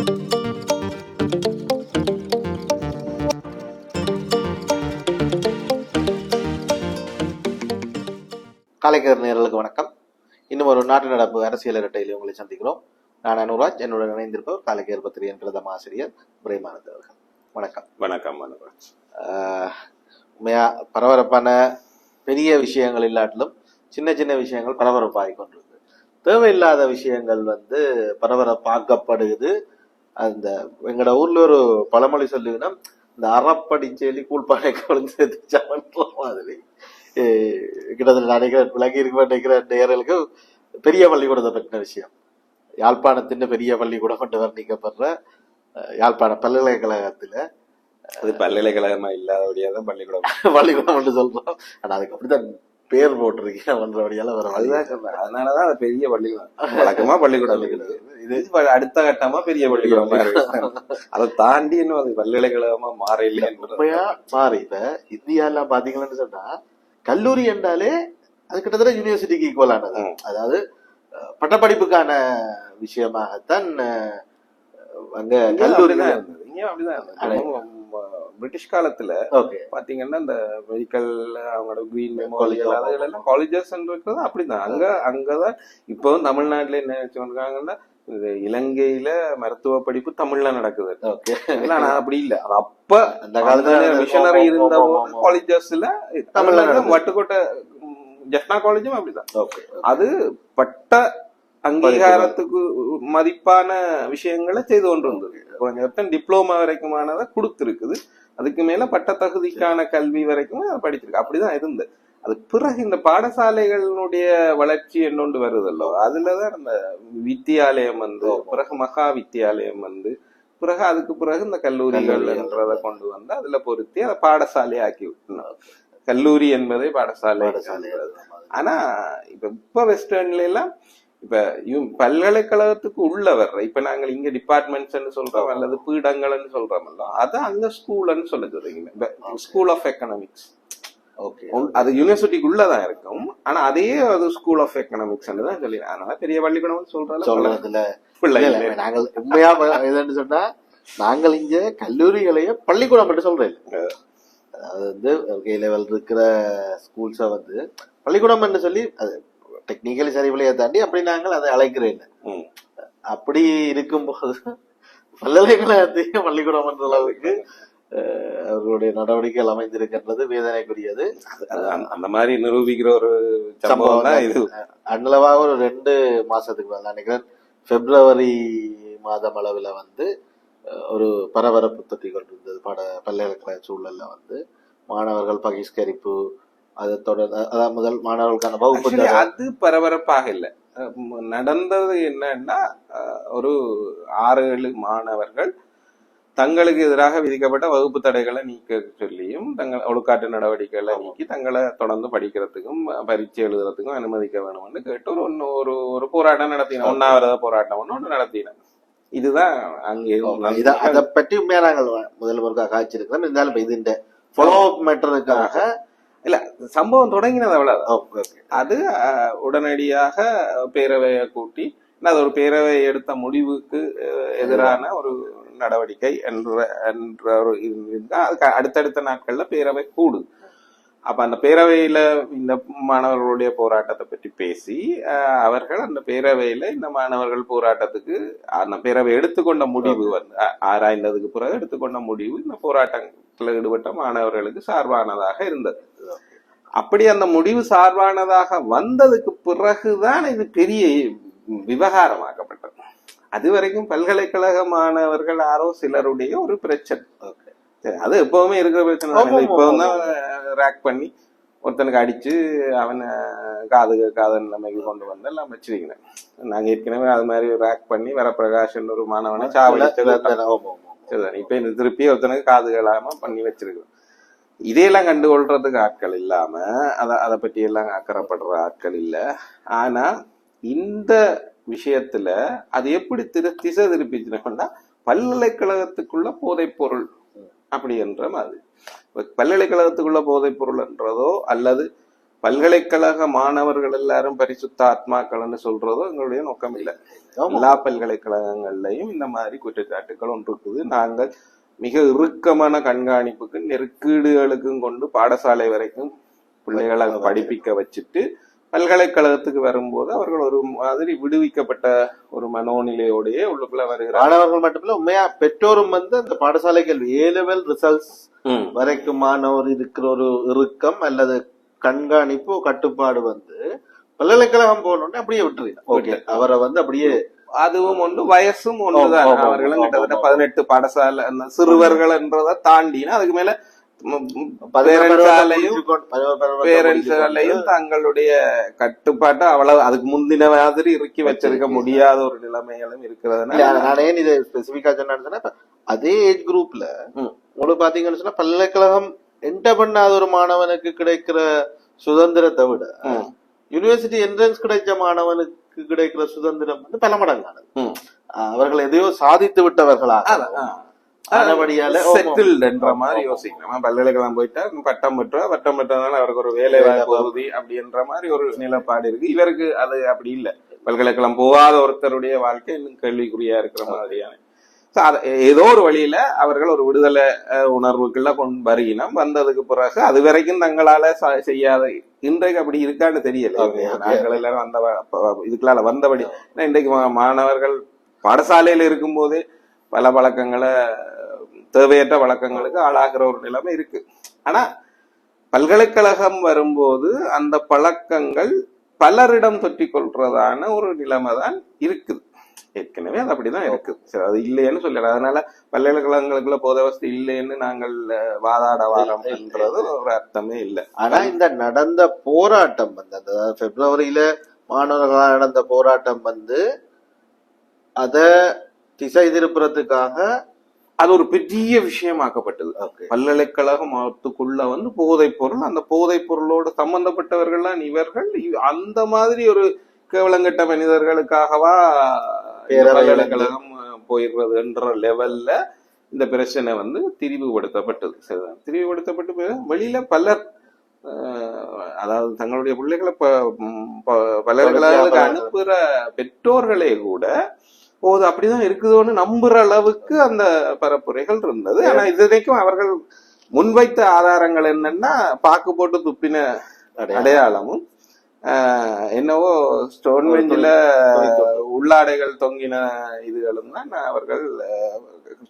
காலைக்கர் நேயர்களுக்கு வணக்கம். இன்னும் ஒரு நாட்டு நடப்பு அரசியல் இரட்டையில் உங்களை சந்திக்கிறோம். நான் அனுராஜ், என்னுடன் இணைந்திருப்பவர் காலைக்கர் பத்திரிகையின் பிரதம ஆசிரியர் பிரேமானந்த் அவர்கள். வணக்கம். வணக்கம் அனுராஜ். உண்மையா பரபரப்பான பெரிய விஷயங்கள் இல்லாட்டிலும் சின்ன சின்ன விஷயங்கள் பரபரப்பாகி கொண்டிருக்கு. தேவையில்லாத விஷயங்கள் பரபரப்பாக்கப்படுது. அந்த எங்கட ஊர்ல ஒரு பழமொழி சொல்லுதுன்னா, இந்த அறப்படி செலி கூழ்பானை குழந்தை மாதிரி கிட்டத்தட்ட நினைக்கிறேன் விலகி இருக்க நினைக்கிற நேர்களுக்கு பெரிய பள்ளிக்கூடத்தை பற்றின விஷயம். யாழ்ப்பாணத்தின் பெரிய பள்ளிக்கூடம் என்று வர்ணிக்கப்படுற யாழ்ப்பாண பல்கலைக்கழகத்துல, அது பல்கலைக்கழகமா இல்லாதபடியாதான் பள்ளிக்கூடம் என்று சொல்றோம். ஆனா அதுக்கு அப்படித்தான் பேர் போட்டிருக்கீங்கன்றபடியால வர அதனாலதான் அது பெரிய பள்ளிக்கூடம். வழக்கமா பள்ளிக்கூடம் இருக்கிறது, இது அடுத்த கட்டமா பெரிய பள்ளிக்கூடமா இருக்கு. அதை தாண்டி இன்னும் அது பல்கலைக்கழகமா மாற இல்லையா மாறி. இப்ப இந்தியாலாம் பாத்தீங்கன்னு சொன்னா கல்லூரி என்றாலே அது கிட்டத்தட்ட யூனிவர்சிட்டிக்கு ஈக்குவலானது. அதாவது பட்டப்படிப்புக்கான விஷயமாகத்தான் அங்க கல்லூரி அப்படிதான். பிரிட்டிஷ் காலத்துல பாத்தீங்கன்னா இந்த மெடிக்கல் அவங்களோட கிரீன் மெமோரியல் காலேஜஸ் இருக்கிறது அப்படிதான். அங்கதான் இப்போ தமிழ்நாட்டுல என்ன வச்சுருக்காங்கன்னா, இலங்கையில மருத்துவ படிப்பு தமிழ்ல நடக்குது. ஆனா அப்படி இல்ல. அது அப்ப அந்த காலத்துல மிஷனரி இருந்த காலேஜஸ்ல தமிழ்ல வட்டுக்கோட்டை ஜெஃப்னா காலேஜும் அப்படிதான். அது பட்ட அங்கீகாரத்துக்கு மதிப்பான விஷயங்களை செய்து கொண்டு வந்தது. குறைஞ்சபட்சம் டிப்ளோமா வரைக்குமானதை கொடுத்துருக்குது. அதுக்கு மேல பட்ட தகுதிக்கான கல்வி வரைக்கும் படிச்சிருக்கு. அப்படிதான் இருந்தது. அது பிறகு இந்த பாடசாலைகளுடைய வளர்ச்சி என்னொன்று வருதல்லோ, அதுலதான் அந்த வித்தியாலயம் பிறகு மகா வித்தியாலயம் பிறகு அதுக்கு பிறகு இந்த கல்லூரிகள் என்றதை கொண்டு வந்து அதுல பொருத்தி அதை பாடசாலை ஆக்கி விட்டணும். கல்லூரி என்பதை பாடசாலை. ஆனா இப்ப வெஸ்டர்ன்ல எல்லாம் இப்ப பல்கலைக்கழகத்துக்கு உள்ள வர்ற இப்ப நாங்கள் இங்க டிபார்ட்மெண்ட்ஸ் சொல்றோம் அல்லது பீடங்கள்னு சொல்றோம்ல, அதை அங்க ஸ்கூல்னு சொல்ல சொல்றீங்க. School of economics. அது யூனிவர்சிட்டிக்கு உள்ளதான் இருக்கும். ஆனா அதே அது ஸ்கூல் ஆஃப் எக்கனாமிக்ஸ் தான் சொல்லி, அதனால பெரிய பள்ளிக்கூடம் சொல்றதுல நாங்கள் உண்மையா எதுன்னு சொன்னா, நாங்கள் இங்க கல்லூரிகளையே பள்ளிக்கூடம் மட்டும் சொல்றேன். அதாவது கே லெவல் இருக்கிற ஸ்கூல்ஸை பள்ளிக்கூடம் என்று சொல்லி, அது டெக்னிக்கலி சரிவிலையை தாண்டி அப்படி நாங்கள் அதை அழைக்கிறேன். அப்படி இருக்கும்போது பல்கலைக்கழகத்தையும் பள்ளிக்கூடம் என்ற அளவுக்கு அவர்களுடைய நடவடிக்கைகள் அமைந்திருக்கின்றது வேதனைக்குரியது. அந்த மாதிரி நிரூபிக்கிற ஒரு சம்பவம் தான் இது. அன்னளவாக ஒரு 2 மாசத்துக்கு மேல நினைக்கிறேன், பிப்ரவரி மாதம் அளவுல ஒரு பரபரப்பு தொட்டி கொண்டிருந்தது. பல்கலைக்கழக சூழல்ல மாணவர்கள் பகிஷ்கரிப்பு, அதை தொடர்ந்து அதான் முதல் மாணவர்களுக்கான வகுப்பு. அது பரபரப்பாக இல்லை. நடந்தது என்னன்னா, ஒரு 6-7 மாணவர்கள் தங்களுக்கு எதிராக விதிக்கப்பட்ட வகுப்பு தடைகளை நீக்க சொல்லியும் தங்கள் ஒழுக்காட்டு நடவடிக்கைகளை நீக்கி தங்களை தொடர்ந்து படிக்கிறதுக்கும் பரீட்சை எழுதுறதுக்கும் அனுமதிக்க வேணும்னு கேட்டு ஒரு போராட்டம் நடத்தினோம். 1வது போராட்டம் ஒன்று நடத்தினோம். இதுதான் அங்கே அதை பற்றி உண்மையா நாங்கள் முதல்வருக்காக காய்ச்சிருக்கிறோம். இருந்தாலும் இது இந்த ஃபாலோ அப் மேட்டருக்காக இல்ல, சம்பவம் தொடங்கினது அவ்வளவு. அது உடனடியாக பேரவையை கூட்டி, அது ஒரு பேரவை எடுத்த முடிவுக்கு எதிரான ஒரு நடவடிக்கை என்ற ஒரு அதுக்கு அடுத்தடுத்த நாட்கள்ல பேரவை கூடு. அப்ப அந்த பேரவையில இந்த மாணவர்களுடைய போராட்டத்தை பற்றி பேசி அவர்கள் அந்த பேரவையில இந்த மாணவர்கள் போராட்டத்துக்கு அந்த பேரவை எடுத்துக்கொண்ட முடிவு ஆராய்ந்ததுக்கு பிறகு எடுத்துக்கொண்ட முடிவு இந்த போராட்டத்துல ஈடுபட்ட மாணவர்களுக்கு சார்பானதாக இருந்தது. அப்படி அந்த முடிவு சார்பானதாக வந்ததுக்கு பிறகுதான் இது பெரிய விவகாரமாக்கப்பட்டது. அது வரைக்கும் பல்கலைக்கழக மாணவர்கள் யாரோ சிலருடைய ஒரு பிரச்சனை. அது எப்பவுமே இருக்கிற பிரச்சனை. இப்பதான் ரேக் பண்ணி ஒருத்தனுக்கு அடிச்சு அவனை காத நிலைமைக்கு கொண்டு வந்து எல்லாம் வச்சிருக்கிறேன். நாங்க ஏற்கனவே அது மாதிரி ரேக் பண்ணி வரப்பிரகாஷன் ஒரு மாணவனை சாவடிச்சது. இப்ப இந்த திருப்பி ஒருத்தனுக்கு காதுகளாம பண்ணி வச்சிருக்கிறோம். இதையெல்லாம் கண்டுகொள்றதுக்கு ஆட்கள் இல்லாம அதை பற்றி எல்லாம் அக்கறைப்படுற ஆட்கள் இல்ல. ஆனா இந்த விஷயத்துல அது எப்படி திசை திருப்பிச்சுன்னா, பல்கலைக்கழகத்துக்குள்ள போதைப் பொருள் அப்படி என்ற மாதிரி. பல்கலைக்கழகத்துக்குள்ள போதைப் பொருள் என்றதோ அல்லது பல்கலைக்கழக மாணவர்கள் எல்லாரும் பரிசுத்த ஆத்மாக்கள்னு சொல்றதும் எங்களுடைய நோக்கம் இல்லை. எல்லா பல்கலைக்கழகங்கள்லயும் இந்த மாதிரி குற்றச்சாட்டுகள் ஒன்று இருக்குது. நாங்கள் மிக இறுக்கமான கண்காணிப்புக்கு நெருக்கீடுகளுக்கும் கொண்டு பாடசாலை வரைக்கும் பிள்ளைகளை படிப்பிக்க வச்சுட்டு பல்கலைக்கழகத்துக்கு வரும்போது அவர்கள் ஒரு மாதிரி விடுவிக்கப்பட்ட ஒரு மனோநிலையோடய உள்ளுக்குள்ள வருகிறார். மாணவர்கள் மட்டுமில்ல, உண்மையா பெற்றோரும் அந்த பாடசாலைகள் A-level ரிசல்ட்ஸ் வரைக்குமான ஒரு இருக்கிற ஒரு இறுக்கம் அல்லது கண்காணிப்பு கட்டுப்பாடு பல்கலைக்கழகம் போனோடனே அப்படியே விட்டுருங்க. அவரை அப்படியே அதுவும் ஒன்று, வயசும் ஒன்றுதான். அவர்களும் கிட்டத்தட்ட 18 பாடசாலை சிறுவர்கள் என்றதை தாண்டினா அதுக்கு மேல பேரண்ட்ஸாலையும் தங்களுடைய கட்டுப்பாட்டை அவ்வளவு அதுக்கு முந்தின மாதிரி இறுக்கி வச்சிருக்க முடியாத ஒரு நிலைமைகளும் இருக்கிறதுனால நான் ஏன் இதை ஸ்பெசிபிக்கா சொன்னா, அதே ஏஜ் குரூப்ல உங்களுக்கு பாத்தீங்கன்னு சொன்னா பல்கலைக்கழகம் என்டர் பண்ணாத ஒரு மாணவனுக்கு கிடைக்கிற சுதந்திரத்தை விட யூனிவர்சிட்டி என்ட்ரன்ஸ் கிடைச்ச மாணவனுக்கு கிடைக்கிற சுதந்திரம் பல மடங்கானது. அவர்கள் எதையோ சாதித்து விட்டவர்களாக செட்டில்ன்ற மாதிரி யோசிக்கணும். பல்கலைக்கழகம் போயிட்டா பட்டம் பெற்றதால அவருக்கு ஒரு வேலை வாய்ப்பு உறுதி அப்படின்ற மாதிரி ஒரு நிலைப்பாடு இருக்கு. இவருக்கு அது அப்படி இல்லை. பல்கலைக்கழகம் போகாத ஒருத்தருடைய வாழ்க்கை இன்னும் கேள்விக்குறியா இருக்கிற மாதிரியான ஏதோ ஒரு வழியில அவர்கள் ஒரு விடுதலை உணர்வுக்குள்ள கொண்டு வருகினோம். வந்ததுக்கு பிறகு அது வரைக்கும் தங்களால செய்யாத இன்றைக்கு அப்படி இருக்கான்னு தெரியல. நாங்கள் எல்லாரும் இதுக்குள்ளால வந்தபடி இன்றைக்கு மாணவர்கள் பாடசாலையில இருக்கும் போதே பல பழக்கங்களை தேவையற்ற வழக்கங்களுக்கு ஆளாகிற ஒரு நிலைமை இருக்கு. ஆனா பல்கலைக்கழகம் வரும்போது அந்த பழக்கங்கள் பலரிடம் தொற்றிக் கொள்றதான ஒரு நிலைமை தான் இருக்குது. ஏற்கனவே அது அப்படிதான் இருக்கு. அது இல்லைன்னு சொல்லல. அதனால பல்கலைக்கழகங்களுக்குள்ள போதை வசதி இல்லைன்னு நாங்கள் வாதாட வாரம் என்றது ஒரு அர்த்தமே இல்லை. ஆனா இந்த நடந்த போராட்டம் அந்த பிப்ரவரியில மாணவர்களால் நடந்த போராட்டம் அத திசை திருப்புறதுக்காக அது ஒரு பெரிய விஷயமாக்கப்பட்டது. பல்கலைக்கழகத்துக்குள்ள போதைப் பொருள், அந்த போதைப் பொருளோடு சம்பந்தப்பட்டவர்கள்லாம் இவர்கள் அந்த மாதிரி ஒரு கேவலங்கட்ட மனிதர்களுக்காகவா பல்கலைக்கழகம் போயிடுறது என்ற லெவல்ல இந்த பிரச்சனை திரிவுபடுத்தப்பட்டது. சரிதான், திரிவுபடுத்தப்பட்டு வெளியில பலர் அதாவது தங்களுடைய பிள்ளைகளை பல்கலைக்கழகத்துக்கு அனுப்புற பெற்றோர்களே கூட போது அப்படிதான் இருக்குதோன்னு நம்புற அளவுக்கு அந்த பரப்புரைகள் இருந்தது. ஆனா இதுவரைக்கும் அவர்கள் முன்வைத்த ஆதாரங்கள் என்னன்னா பாக்கு போட்டு துப்பின அடையாளமும் என்னவோ ஸ்டோன் பெஞ்சில உள்ளாடைகள் தொங்கின இதுகளும் தான் அவர்கள்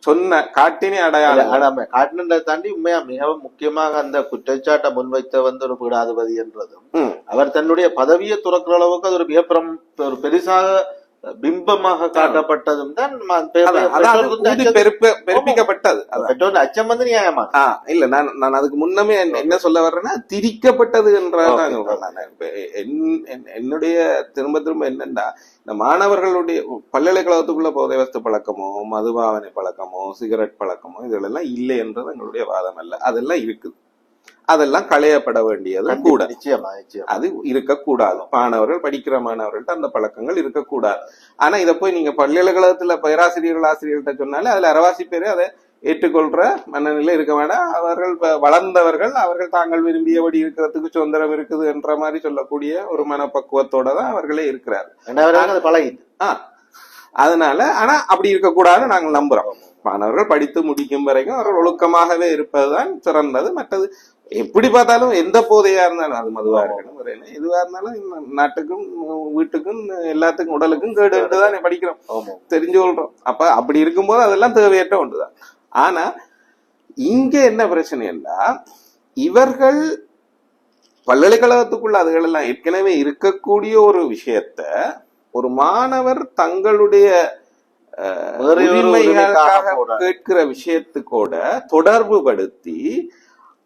சொன்ன காட்டினே அடையாளம். காட்டினதை தாண்டி உண்மையா மிகவும் முக்கியமாக அந்த குற்றச்சாட்டை முன்வைத்த ஒரு பீடாதிபதி என்றதும் அவர் தன்னுடைய பதவியை துறக்கிற அளவுக்கு அது ஒரு பெருசாக பிம்பமாக காட்டப்பட்டதும் தான் பெருப்பிக்கப்பட்டது. அச்சம் நியாயமா இல்ல. நான் அதுக்கு முன்னமே என்ன சொல்ல வர்றேன்னா திரிக்கப்பட்டது என்றதான் என்னுடைய திரும்ப என்னன்னா இந்த மாணவர்களுடைய பல்கலைக்கழகத்துக்குள்ள போதை வஸ்து பழக்கமோ மதுபாவனை பழக்கமோ சிகரெட் பழக்கமோ இதெல்லாம் இல்லை என்றது எங்களுடைய வாதம் அல்ல. அதெல்லாம் இருக்குது. அதெல்லாம் களையப்பட வேண்டியது கூட. அது இருக்கக்கூடாது. மாணவர்கள் படிக்கிற மாணவர்கள்ட்ட அந்த பழக்கங்கள் இருக்கக்கூடாது. ஆனா இதை போய் நீங்க பல்கலைக்கழகத்துல பேராசிரியர்கள் ஆசிரியர்கள்ட்ட சொன்னாலே அதுல அரவாசி பேரு அதை ஏற்றுக்கொள்ற மனநிலை இருக்க வேண்டாம். அவர்கள் வளர்ந்தவர்கள், அவர்கள் தாங்கள் விரும்பியபடி இருக்கிறதுக்கு சுதந்திரம் இருக்குது என்ற மாதிரி சொல்லக்கூடிய ஒரு மனப்பக்குவத்தோட தான் அவர்களே இருக்கிறார்கள். பழகிட்டு அதனால ஆனா அப்படி இருக்கக்கூடாதுன்னு நாங்கள் நம்புறோம். மாணவர்கள் படித்து முடிக்கும் வரைக்கும் அவர்கள் ஒழுக்கமாகவே இருப்பதுதான் சிறந்தது. மற்றது எப்படி பார்த்தாலும் எந்த போதையா இருந்தாலும் அது மதுவா இருக்கணும் எதுவா இருந்தாலும் நாட்டுக்கும் வீட்டுக்கும் எல்லாத்துக்கும் உடலுக்கும் கேடுதான் படிக்கிறோம், தெரிஞ்சு கொள்றோம். அப்ப அப்படி இருக்கும்போது அதெல்லாம் தேவையற்ற ஒன்றுதான். ஆனா இங்க என்ன பிரச்சனைன்னா இவர்கள் பல்கலைக்கழகத்துக்குள்ள அதுகளெல்லாம் ஏற்கனவே இருக்கக்கூடிய ஒரு விஷயத்த ஒரு மாணவர் தங்களுடைய கேட்கிற விஷயத்துக்கூட தொடர்பு படுத்தி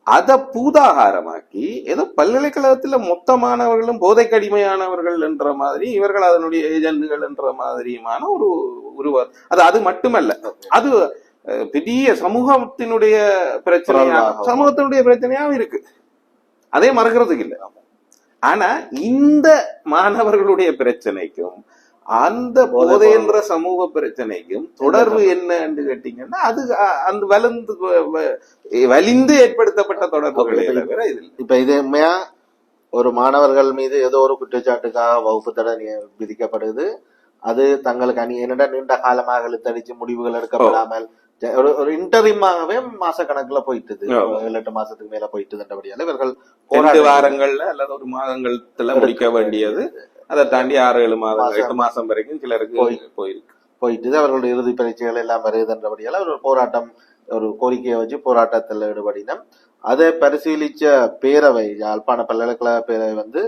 அதை பூதாகாரமாக்கி ஏதோ பல்கலைக்கழகத்துல மொத்த மாணவர்களும் போதைக்கு அடிமையானவர்கள் என்ற மாதிரி இவர்கள் அதனுடைய ஏஜென்ட்கள் என்ற மாதிரியுமான ஒரு உருவாது. அது மட்டுமல்ல, அது பெரிய சமூகத்தினுடைய பிரச்சனையாவும் இருக்கு. அதே மறக்கிறதுக்கு இல்லை. ஆனா இந்த மாணவர்களுடைய பிரச்சனைக்கும் அந்த போதை என்ற சமூக பிரச்சனைக்கும் தொடர்பு என்னன்னு கேட்டீங்கன்னா அது அந்த வலிந்து ஏற்படுத்தப்பட்ட தொடர்புகளே தவிர இப்ப இது ஒரு மாணவர்கள் மீது ஏதோ ஒரு குற்றச்சாட்டுக்காக வகுப்பு தடை விதிக்கப்படுது. அது தங்களுக்கு என்னடா நீண்ட காலமாக இழுத்தடிச்சு முடிவுகள் எடுக்கப்படாமல் ஒரு இன்டரிமாகவே மாச கணக்குல போயிட்டுது, 7-8 மாசத்துக்கு மேல போயிட்டுதுன்றபடியால இவர்கள் 2 வாரங்கள்ல அல்லது ஒரு மாதங்கள்ல முடிக்க வேண்டியது அதை தாண்டி 6-7 மாதம் 8 மாசம் வரைக்கும் சிலருக்கு போயிட்டு அவர்களுடைய இறுதி பரீட்சைகள் எல்லாம் வருதுன்றபடியால ஒரு போராட்டம், ஒரு கோரிக்கையை வச்சு போராட்டத்தில் ஈடுபடினோம். அதை பரிசீலிச்ச பேரவை, யாழ்ப்பாண பல்கலைக்கழக பேரவை வந்து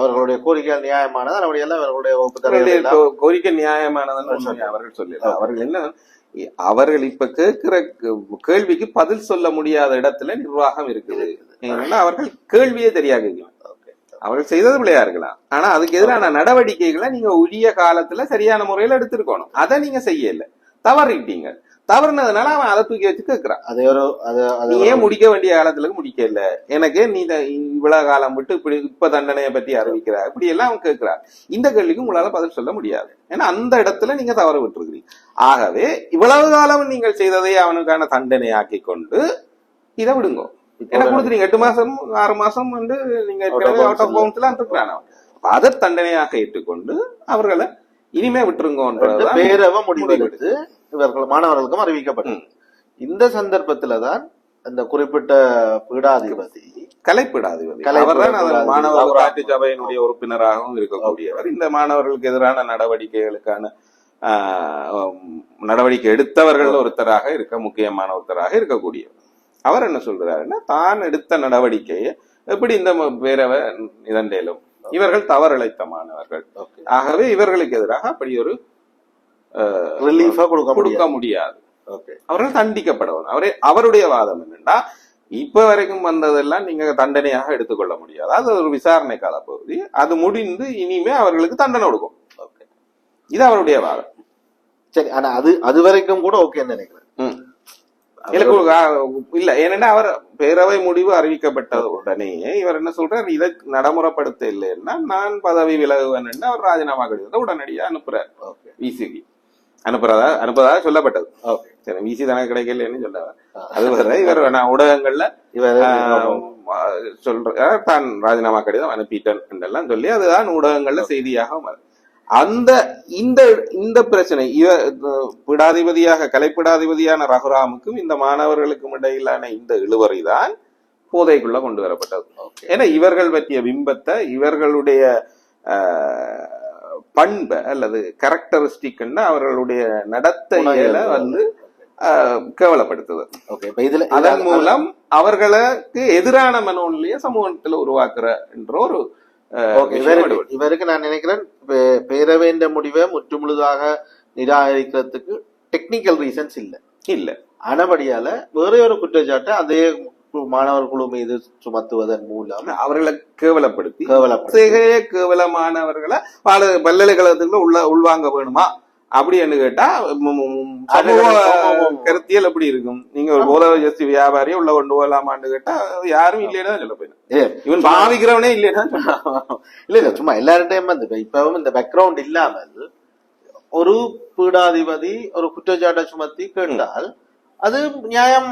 அவர்களுடைய கோரிக்கைகள் நியாயமானது, அப்படியெல்லாம் அவர்களுடைய கோரிக்கை நியாயமானதுன்னு அவர்கள் சொல்லல. அவர்கள் என்ன, அவர்கள் இப்ப கேட்கிற கேள்விக்கு பதில் சொல்ல முடியாத இடத்துல நிர்வாகம் இருக்குது. ஏன்னா அவர்கள் கேள்வியே தெரியாது, அவர்கள் செய்தது பிள்ளையா இருக்கலாம், ஆனா அதுக்கு எதிரான நடவடிக்கைகளை நீங்க உரிய காலத்துல சரியான முறையில எடுத்திருக்கணும். அதை நீங்க செய்யல, தவறிட்டீங்க. தவறுனதுனால அவன் அதை தூக்கி வச்சு கேட்கிறான். நீ ஏன் முடிக்க வேண்டிய காலத்துல முடிக்கல, எனக்கு நீ இவ்வளவு காலம் விட்டு இப்படி இப்ப தண்டனையை பத்தி அறிவிக்கிற, இப்படி எல்லாம் அவன் கேட்கிறான். இந்த கேள்விக்கு உங்களால பதில் சொல்ல முடியாது, ஏன்னா அந்த இடத்துல நீங்க தவறு விட்டுருக்கிறீங்க. ஆகவே இவ்வளவு காலம் நீங்கள் செய்ததை அவனுக்கான தண்டனை ஆக்கி கொண்டு இதை விடுங்க. என்ன கொடுத்துறீங்க, 8 மாசம் 6 மாசம் வந்து நீங்க அவுட் ஆஃப் பவுண்ட்ஸ்லாம் இருக்கிறான். அதை தண்டனையாக ஏற்றுக்கொண்டு அவர்களை இனிமே விட்டுருங்கன்றதான் பேரவை முடிவெடுத்து இவர்கள் மாணவர்களுக்கும் அறிவிக்கப்பட்டது. இந்த சந்தர்ப்பத்துலதான் அந்த குறிப்பிட்ட பீடாதிபதி, கலைப்பீடாதிபதி, அவர்தான் மாணவர் ஊராட்சி சபையினுடைய உறுப்பினராகவும் இருக்கக்கூடியவர். இந்த மாணவர்களுக்கு எதிரான நடவடிக்கைகளுக்கான நடவடிக்கை எடுத்தவர்கள் ஒருத்தராக முக்கியமான ஒருத்தராக இருக்கக்கூடியவர். அவர் என்ன சொல்றாருன்னா, தான் எடுத்த நடவடிக்கையை எப்படி இந்த பேரவை இதண்டேலும், இவர்கள் தவறிழைத்த மாணவர்கள், ஆகவே இவர்களுக்கு எதிராக அப்படி ஒரு ரிலீஃபா கொடுக்க முடியாது, அவர்கள் தண்டிக்கப்படணும். அவருடைய வாதம் என்னன்னா, இப்ப வரைக்கும் வந்ததெல்லாம் நீங்க தண்டனையாக எடுத்துக்கொள்ள முடியாது, அது ஒரு விசாரணை கால பகுதி, அது முடிந்து இனிமே அவர்களுக்கு தண்டனை கொடுக்கும். இது அவருடைய வாதம். சரி, ஆனா அது வரைக்கும் கூட ஓகே நினைக்கிறேன். இல்ல, ஏன்னா அவர் பேரவை முடிவு அறிவிக்கப்பட்ட உடனே இவர் என்ன சொல்றாரு, இதை நடைமுறைப்படுத்த இல்லைன்னா நான் பதவி விலகுவேன் என்று அவர் ராஜினாமா கடிதத்தை உடனடியா அனுப்புறாரு. விசிக்கு அனுப்புறதா சொல்லப்பட்டது. சரி, விசி தனக்கு கிடைக்கலன்னு சொல்றாரு. அது வர இவர் ஊடகங்கள்ல சொல்ற தான் ராஜினாமா கடிதம் அனுப்பிட்டேன் என்றெல்லாம் சொல்லி அதுதான் ஊடகங்கள்ல செய்தியாக மாறும். அந்த இந்த பிரச்சனை பீடாதிபதியாக கலைப்பீடாதிபதியான ரகுராமுக்கும் இந்த மாணவர்களுக்கும் இடையிலான இந்த இழுவறைதான் போதைக்குள்ள கொண்டு வரப்பட்டது. ஏன்னா இவர்கள் பற்றிய பிம்பத்தை, இவர்களுடைய பண்பை அல்லது கேரக்டரிஸ்டிக் அவர்களுடைய நடத்தையில வந்து கேவலப்படுத்துது. அதன் மூலம் அவர்களுக்கு எதிரான மனோநிலையை சமூகத்துல உருவாக்குற என்ற ஒரு இவருக்கு நான் நினைக்கிறேன் பேரவையின் முடிவை முற்றுமுழுதாக நிராகரிக்கிறதுக்கு டெக்னிக்கல் ரீசன்ஸ் இல்ல ஆனபடியால வேற ஒரு குற்றச்சாட்டை அதே மாணவர் குழு மீது சுமத்துவதன் மூலம் அவர்களை கேவலப்படுத்தி கேவலமானவர்களை பல்கலைக்கழகத்துக்குள்ள உள்வாங்க வேணுமா அப்படின்னு கேட்டா கருத்தியல் எப்படி இருக்கும்? நீங்க ஒரு போதை ஜஸ்தி வியாபாரியை உள்ள கொண்டு போகலாமான்னு கேட்டா யாரும் இல்லையா சொல்ல போயிடும். இவன் பாவிக்கிறவனே இல்லையா இல்ல சும்மா எல்லார்டையும் வந்து இப்பவும் இந்த பேக்ரவுண்ட் இல்லாமல் ஒரு பீடாதிபதி ஒரு குற்றச்சாட்டை சுமத்தி கேட்டால் அது நியாயம்,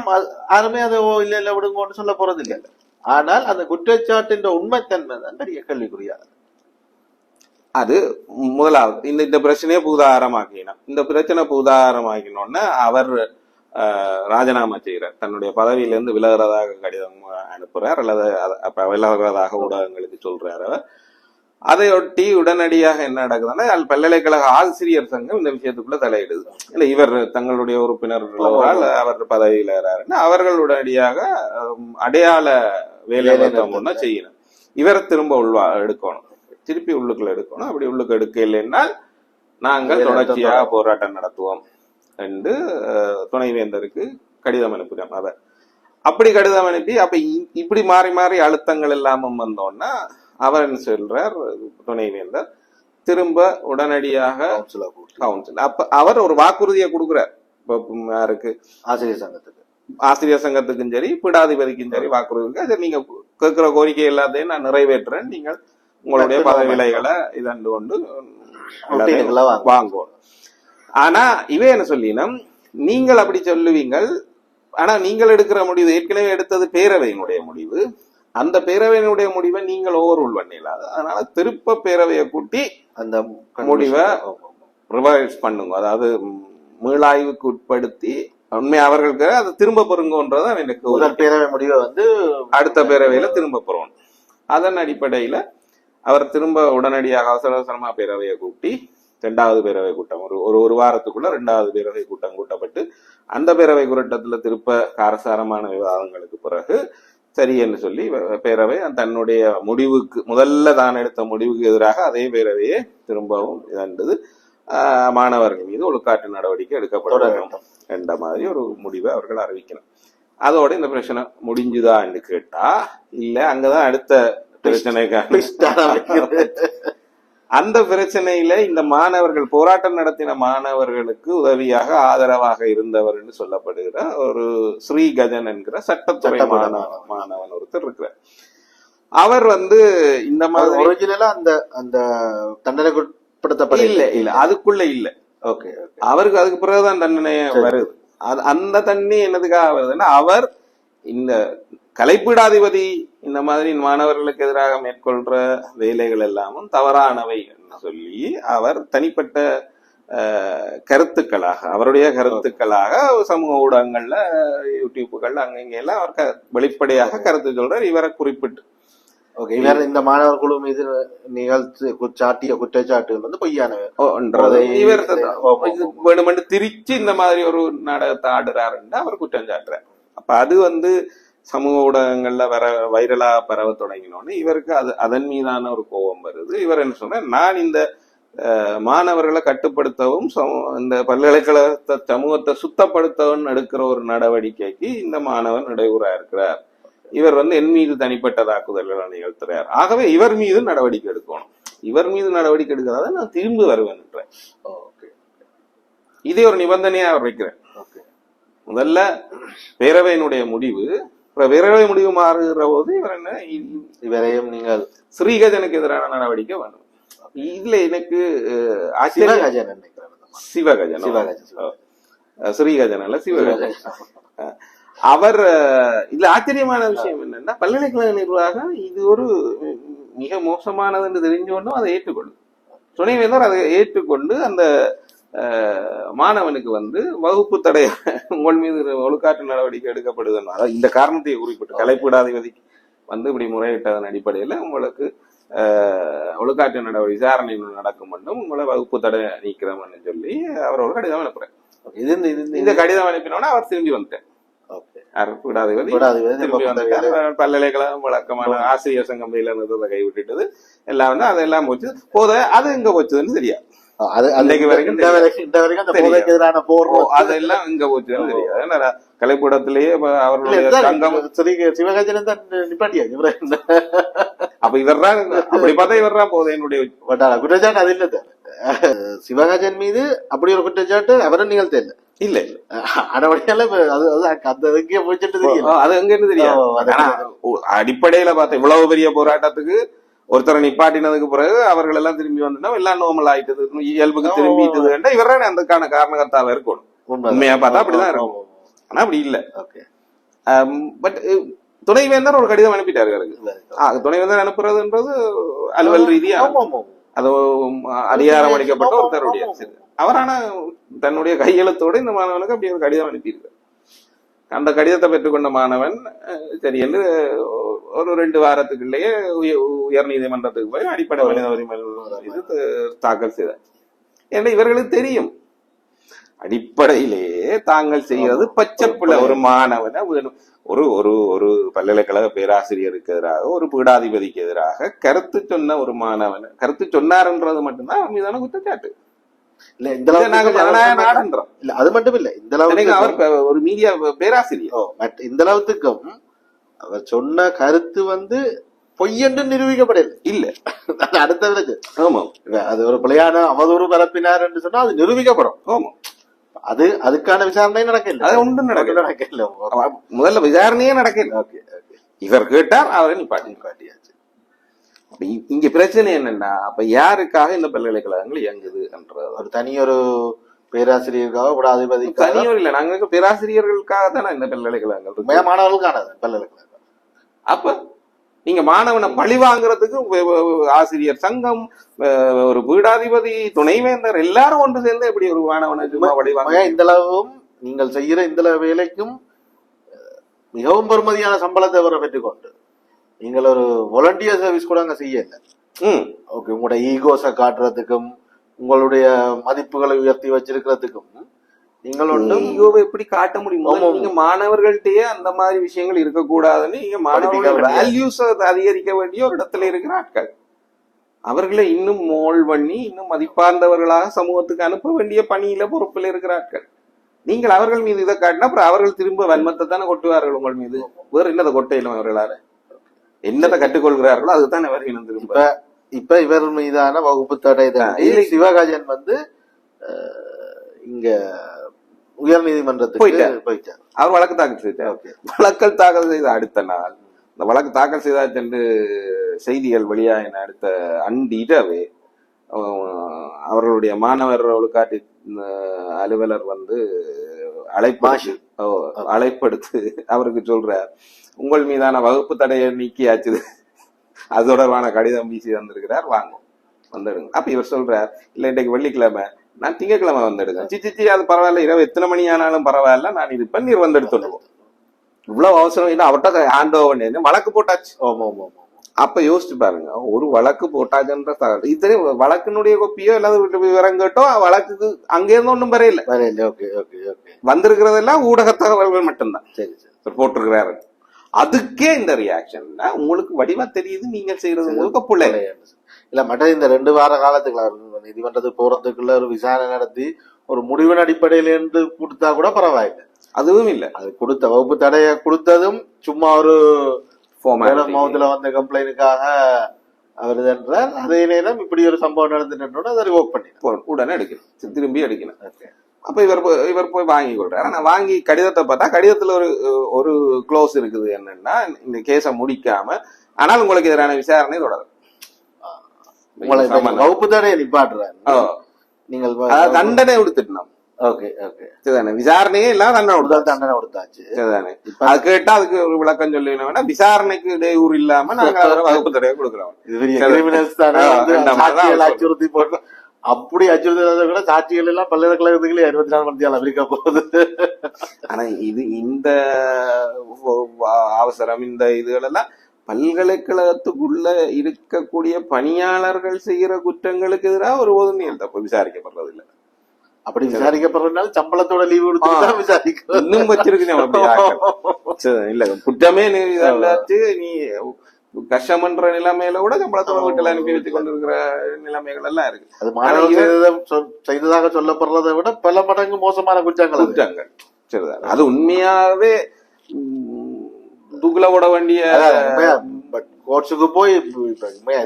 யாருமே அதை இல்ல விடுங்கன்னு சொல்ல போறது இல்லை. ஆனால் அந்த குற்றச்சாட்டின் உண்மைத்தன்மை தான் பெரிய கேள்விக்குரியாது. அது முதலாவது இந்த பிரச்சனையை பூதாரமாக்கினோம். இந்த பிரச்சனை பூதாரமாக்கினோன்னு அவர் ராஜினாமா செய்யறார், தன்னுடைய பதவியிலிருந்து விலகிறதாக கடிதம் அனுப்புறார் அல்லது விலகிறதாக ஊடகங்களுக்கு சொல்றாரு. அவர் அதையொட்டி உடனடியாக என்ன நடக்குதுன்னா, பல்கலைக்கழக ஆசிரியர் சங்கம் இந்த விஷயத்துக்குள்ள தலையிடுது. இல்ல இவர் தங்களுடைய உறுப்பினர்களால் அவர் பதவியில அவர்கள் உடனடியாக அடையாள வேலை ஒண்ணு செய்யணும், இவரை திரும்ப எடுக்கணும், திருப்பி உள்ளுக்குள்ள எடுக்கணும். அப்படி உள்ளுக்கு எடுக்க இல்லைன்னால் நாங்கள் தொடர்ச்சியாக போராட்டம் நடத்துவோம் என்று துணைவேந்தருக்கு கடிதம் அனுப்பினோம். அவர் அப்படி கடிதம் அனுப்பி அப்ப இப்படி மாறி மாறி அழுத்தங்கள் இல்லாம வந்தோம்னா அவர் என்ன சொல்றார், துணைவேந்தர் திரும்ப உடனடியாக கவுன்சில் அப்ப அவர் ஒரு வாக்குறுதியை கொடுக்கிறார். யாருக்கு? ஆசிரியர் சங்கத்துக்கும் சரி பீடாதிபதிக்கும் சரி வாக்குறுதி, நீங்க கேட்கிற கோரிக்கை எல்லாத்தையும் நான் நிறைவேற்றுறேன், நீங்கள் உங்களுடைய பதவிகளை இதண்டு கொண்டு வாங்குவோம். ஆனா இவே என்ன சொல்லினா, நீங்கள் அப்படி சொல்லுவீங்கள், ஆனா நீங்கள் எடுக்கிற முடிவு ஏற்கனவே எடுத்தது பேரவையினுடைய முடிவு, அந்த பேரவையினுடைய முடிவை நீங்கள் ஓவர் ரூல் பண்ணிடலாம். அதனால திருப்ப பேரவையை கூட்டி அந்த முடிவை ரிவைஸ் பண்ணுங்க, அதாவது மீளாய்வுக்கு உட்படுத்தி உண்மை அவர்களுக்கு அதை திரும்ப பெறுங்கன்றதான் எனக்கு முதல் பேரவை முடிவை அடுத்த பேரவையில திரும்ப பெறணும். அதன் அடிப்படையில அவர் திரும்ப உடனடியாக அவசரமா பேரவையை கூட்டி 2வது பேரவை கூட்டம் ஒரு வாரத்துக்குள்ள 2வது பேரவை கூட்டம் கூட்டப்பட்டு அந்த பேரவை கூட்டத்துல திருப்ப காரசாரமான விவாதங்களுக்கு பிறகு சரி என்று சொல்லி பேரவை தன்னுடைய முடிவுக்கு முதல்ல தான் எடுத்த முடிவுக்கு எதிராக அதே பேரவையே திரும்பவும் இதன்றது மாணவர்கள் மீது ஒழுக்காற்று நடவடிக்கை எடுக்கப்பட வேண்டும் என்ற மாதிரி ஒரு முடிவை அவர்கள் அறிவிக்கணும். அதோட இந்த பிரச்சனை முடிஞ்சுதா என்று கேட்டா இல்ல, அங்கதான் அடுத்த பிரச்சனைக்கான அந்த பிரச்சனையில இந்த மாணவர்கள் போராட்டம் நடத்தின மாணவர்களுக்கு உதவியாக ஆதரவாக இருந்தவர் என்று சொல்லப்படுகிற ஒரு ஸ்ரீகஜன் என்கிற சட்டத்துறை மாணவன் ஒருத்தர் இருக்கிறார். அவர் இந்த மாதிரி ஒரிஜினலா அந்த தண்டனை இல்ல அதுக்குள்ள இல்ல. ஓகே, அவருக்கு அதுக்கு பிறகுதான் தண்டனை வருது. அந்த தண்ணி என்னதுக்காக வருதுன்னா அவர் இந்த கலைப்பீடாதிபதி இந்த மாதிரி மாணவர்களுக்கு எதிராக மேற்கொள்ற வேலைகள் எல்லாமும் தவறானவை என்று சொல்லி அவர் தனிப்பட்ட கருத்துக்களாக அவருடைய கருத்துக்களாக சமூக ஊடகங்கள்ல யூடியூப்புகள் அங்கங்க எல்லாம் அவர் வெளிப்படையாக கருத்து சொல்றார். இவரை குறிப்பிட்டு இவர் இந்த மாணவர் குழு மீது சாட்டிய குற்றச்சாட்டு பொய்யானவர், இவர் வேணுமென்று திரிச்சு இந்த மாதிரி ஒரு நாடகத்தை ஆடுறாருன்னு அவர் குற்றம் சாட்டுறார். அப்ப அது சமூக ஊடகங்கள்ல வைரலா பரவ தொடங்கினோன்னு இவருக்கு அதன் மீதான ஒரு கோபம் வருது. இவர் என்ன சொன்ன, நான் இந்த மாணவர்களை கட்டுப்படுத்தவும் இந்த பல்கலைக்கழக சமூகத்தை சுத்தப்படுத்தவும் எடுக்கிற ஒரு நடவடிக்கைக்கு இந்த மாணவன் இடையூறா இருக்கிறார். இவர் என் மீது தனிப்பட்ட தாக்குதல்களை நிகழ்த்துறார். ஆகவே இவர் மீது நடவடிக்கை எடுக்கணும். இவர் மீது நடவடிக்கை எடுக்கிறத நான் திரும்பி வருவேன். இதே ஒரு நிபந்தனையா அவர் வைக்கிறேன். முதல்ல பேரவையினுடைய முடிவு, பேரவை முடிவு மாறுகிற போது இவர் என்ன, இவரையும் நீங்கள் ஸ்ரீகஜனுக்கு எதிரான நடவடிக்கை வேணும். இதுல எனக்கு சிவகஜன் ஸ்ரீகஜன் அல்ல சிவகஜன். அவர் இதுல ஆச்சரியமான விஷயம் என்னன்னா, பல்கலைக்கழக நிர்வாகம் இது ஒரு மிக மோசமானது என்று தெரிஞ்சோன்னும் அதை ஏற்றுக்கொள்ளும். துணைவேந்தர் அதை ஏற்றுக்கொண்டு அந்த மாணவனுக்கு வகுப்பு தடை உங்கள் மீது ஒழுக்காற்று நடவடிக்கை எடுக்கப்படுதுன்னு, அதாவது இந்த காரணத்தை குறிப்பிட்டு கலைப்பீடாதிபதிக்கு இப்படி முறையிட்டதன் அடிப்படையில உங்களுக்கு ஒழுக்காற்று நடவடிக்கை விசாரணை நடக்கும் மட்டும் உங்களை வகுப்பு தடை நீக்கிறோம்னு சொல்லி அவர் ஒரு கடிதம் அனுப்புறேன். இந்த கடிதம் அனுப்பினோன்னா அவர் திரும்பி வந்துட்டேன். பல்கலைக்கழகம் வழக்கமான ஆசிரியர் சங்கம் இருந்ததை கைவிட்டுட்டது எல்லாம் அதெல்லாம் போச்சு. அது எங்க போச்சுன்னு தெரியாது. அதெல்லாம் இங்க போச்சுன்னு தெரியாது. கலைக்கூடத்திலேயே அவர்களுடைய சங்கம் சிவகாஜன் தான் நிப்பாட்டியா. அப்ப இவர்தான் அப்படி பார்த்தா இவர்தான் போதும் என்னுடைய குற்றச்சாட்டு. அது இல்ல, சிவகாஜன் மீது அப்படி ஒரு குற்றச்சாட்டு அவரும் நிகழ்த்த இல்ல. இல்ல அடிப்படையில பார்த்த இவ்வளவு பெரிய போராட்டத்துக்கு ஒருத்தரை நிப்பாட்டினதுக்கு பிறகு அவர்கள் எல்லாம் திரும்பி வந்துட்டா எல்லாம் நோமல் ஆயிட்டது, இயல்புக்கு திரும்பிட்டது. இவர அதுக்கான காரணகர்த்தாவா இருக்கணும். உண்மையா பார்த்தா அப்படிதான் இருக்கும். ஆனா அப்படி இல்ல. பட் துணைவேந்தர் ஒரு கடிதம் அனுப்பிட்டாரு. துணைவேந்தர் அனுப்புறதுன்றது அலுவல் ரீதியா அது அதிகாரம் அளிக்கப்பட்ட ஒருத்தருடைய அவரான தன்னுடைய கையெழுத்தோடு இந்த மாணவனுக்கு அப்படி ஒரு கடிதம் அனுப்பியிருக்கார். அந்த கடிதத்தை பெற்றுக்கொண்ட மாணவன் சரி என்று ஒரு 2 வாரத்துக்குள்ளேயே உயர் நீதிமன்றத்துக்கு போய் அடிப்படை மனித உரிமை இது தாக்கல் செய்தார். ஏன்னா இவர்களுக்கு தெரியும் அடிப்படையிலேயே தாங்கள் செய்யறது பச்சைப்புள்ள ஒரு மாணவனை ஒரு ஒரு ஒரு பல்கலைக்கழக பேராசிரியருக்கு எதிராக ஒரு பீடாதிபதிக்கு எதிராக கருத்து சொன்ன ஒரு மாணவன் கருத்து சொன்னார்ன்றது மட்டும்தான் மீதான குற்றச்சாட்டு. இல்ல இந்த நாடுன்றோம். இல்ல அது மட்டும் இல்ல, இந்த அவர் ஒரு மீடியா பேராசிரியர். இந்த அளவுக்கும் அவர் சொன்ன கருத்து பொய்யென்று நிரூபிக்கப்படல. இல்ல அடுத்த விலக்கு. ஆமா, அது ஒரு பிள்ளையான அவதூறு பரப்பினார் என்று சொன்னா அது நிரூபிக்கப்படும். ஆமா, அதுக்கான விசாரணை நடக்கல. அது ஒன்றும் நடக்கல. முதல்ல விசாரணையே நடக்கல. இவர் கேட்டார், அவரை நிப்பாட்டியாச்சு. இங்க பிரச்சனை என்னன்னா, அப்ப யாருக்காக இந்த பல்கலைக்கழகங்கள் இயங்குது என்றது ஒரு தனியொரு பேராசிரியருக்காக பீடாதிபதி தனியொரு இல்ல, நாங்க பேராசிரியர்களுக்காக தானே இந்த பல்கலைக்கழகங்கள் மாணவர்களுக்கான பல்கலைக்கழகம். அப்ப நீங்க மாணவனை பழி வாங்குறதுக்கு ஆசிரியர் சங்கம், ஒரு பீடாதிபதி, துணைவேந்தர் எல்லாரும் ஒன்று சேர்ந்து எப்படி ஒரு மாணவனை சும்மா பழி வாங்க? இந்த அளவும் நீங்கள் செய்யற இந்த வேலைக்கும் மிகவும் பெருமதியான சம்பளத்தை வர பெற்றுக்கொண்டு நீங்கள் ஒரு வாலண்டியர் சர்வீஸ் கூட அங்க செய்யல. ஓகே, உங்களோட ஈகோஸை காட்டுறதுக்கும் உங்களுடைய மதிப்புகளை உயர்த்தி வச்சிருக்கிறதுக்கும் நீங்கள் ஒன்றும் ஈகோவை எப்படி காட்ட முடியும்? நீங்க மாணவர்கள்ட்டயே அந்த மாதிரி விஷயங்கள் இருக்கக்கூடாதுன்னு நீங்க மாணவர்கள் வேல்யூஸ் அதிகரிக்க வேண்டிய ஒரு இடத்துல இருக்கிற ஆட்கள். அவர்களை இன்னும் மோல் பண்ணி இன்னும் மதிப்பார்ந்தவர்களாக சமூகத்துக்கு அனுப்ப வேண்டிய பணியில பொறுப்பில் இருக்கிற ஆட்கள். நீங்கள் அவர்கள் மீது இதை காட்டினா அப்புறம் அவர்கள் திரும்ப வன்மத்தை தானே கொட்டுவார்கள் உங்கள் மீது. வேறு என்னதை கொட்டையிலும் அவர்களால என்னத்தை கற்றுக்கொள்கிறார்களோ அதுதான் வருகிறோம் திரும்ப. இப்ப இவர் மீதான வகுப்பு தடை சிவகாஜன் இங்க உயர் நீதிமன்றத்துக்கு போயிட்டார். அவர் வழக்கு தாக்கல் செய்தார். வழக்கல் தாக்கல் செய்த அடுத்த நாள் இந்த வழக்கு தாக்கல் செய்தார் என்று செய்திகள் வெளியான அடுத்த அன்றிரவே அவர்களுடைய மாணவர் ஒழுக்காட்டு அலுவலர் அழைப்படுத்து அவருக்கு சொல்றார், உங்கள் மீதான வகுப்பு தடையை நீக்கியாச்சு, அது தொடர்பான கடிதம் வீசி வந்திருக்கிறார், வாங்கும் வந்துடுங்க. அப்ப இவர் சொல்றார், இல்ல இன்றைக்கு வெள்ளிக்கிழமை, நான் திங்கக்கிழமை வந்துடுங்க. சிச்சி அது பரவாயில்ல, இரவு எத்தனை மணி ஆனாலும் பரவாயில்ல, நான் இது பண்ணி வந்து எடுத்துடுவோம். இவ்வளவு அவசரம் இல்லை, அவர்கிட்ட ஹேண்ட் ஓவர் வழக்கு போட்டாச்சு. அப்ப யோசிச்சு பாருங்க, ஒரு வழக்கு போட்டாச்சுன்ற இத்தனை வழக்கினுடைய கொப்பியோ அல்லது விவரம் கேட்டோ வழக்குக்கு அங்கே இருந்து ஒன்றும் வரையில வந்திருக்கிறதெல்லாம் ஊடக தகவல்கள் மட்டும்தான். சரி போட்டிருக்கிறாரு. அதுக்கே இந்த ரியாக்ஷன் உங்களுக்கு வடிவா தெரியுது, நீங்க செய்யறது உங்களுக்கு பிள்ளை இல்ல. மற்ற இந்த 2 வார காலத்துக்குள்ள நீதிமன்றத்துக்கு போறதுக்குள்ள ஒரு விசாரணை நடத்தி ஒரு முடிவின் அடிப்படையில இருந்து கொடுத்தா கூட பரவாயில்லை. அதுவும் இல்ல. அது கொடுத்த வகுப்பு தடைய கொடுத்ததும் சும்மா ஒரு மௌத்துல வந்த கம்ப்ளைண்ட்டுக்காக அவர் என்றால், அதே நேரம் இப்படி ஒரு சம்பவம் நடந்துட்டு அதை ரிவோக் பண்ணி உடனே எடுக்கணும், திரும்பி எடுக்கணும். அப்ப இவர் போய் வாங்கி கொடுறாரு. ஆனா வாங்கி கடிதத்தை பார்த்தா கடிதத்துல ஒரு க்ளோஸ் இருக்குது, என்னன்னா இந்த கேஸை முடிக்காம ஆனால் உங்களுக்கு எதிரான விசாரணை தொடரும். வகுப்பு தடையை நிப்பாட்டுறாரு, நீங்கள் தண்டனை கொடுத்துட்டோம். விசாரணையே எல்லாம் தண்டனை கொடுத்தாச்சு. அது கேட்டா அதுக்கு ஒரு விளக்கம் சொல்லி விசாரணைக்கு இடையூறு இல்லாம நாங்க வகுப்பு தடையை கொடுக்கிறோம். அச்சுறுத்தி போட்டு அப்படி அச்சுறுத்தலை விட சாட்சிகள் எல்லாம் பல்கலைக்கழகத்துக்குள்ளே 24 மணி நேரம் அமெரிக்கா போகுது. ஆனா இந்த அவசரம் இந்த இதுகள் எல்லாம் பல்கலைக்கழகத்துக்குள்ள இருக்கக்கூடிய பணியாளர்கள் செய்யற குற்றங்களுக்கு எதிராக ஒரு ஒதுமையில் தப்பு விசாரிக்கப்படுறது இல்லை. அப்படி விசாரிக்கப்படுறதுனால சம்பளத்தோட லீவு கொடுத்து விசாரிக்க இன்னும் வச்சிருக்கு. இல்ல குற்றமே நீ கஷ்டமன்ற நிலைமையில கூட சம்பளத்தோட வீட்டுல அனுப்பி வச்சு கொண்டிருக்கிற நிலைமைகள் எல்லாம் இருக்கு. அது மாணவர்கள் செய்ததாக சொல்லப்படுறதை விட பல மடங்கு மோசமான குற்றங்கள். சரிதான், அது உண்மையாவே தூக்குல போட வேண்டிய கோர்ட்ஸுக்கு போய்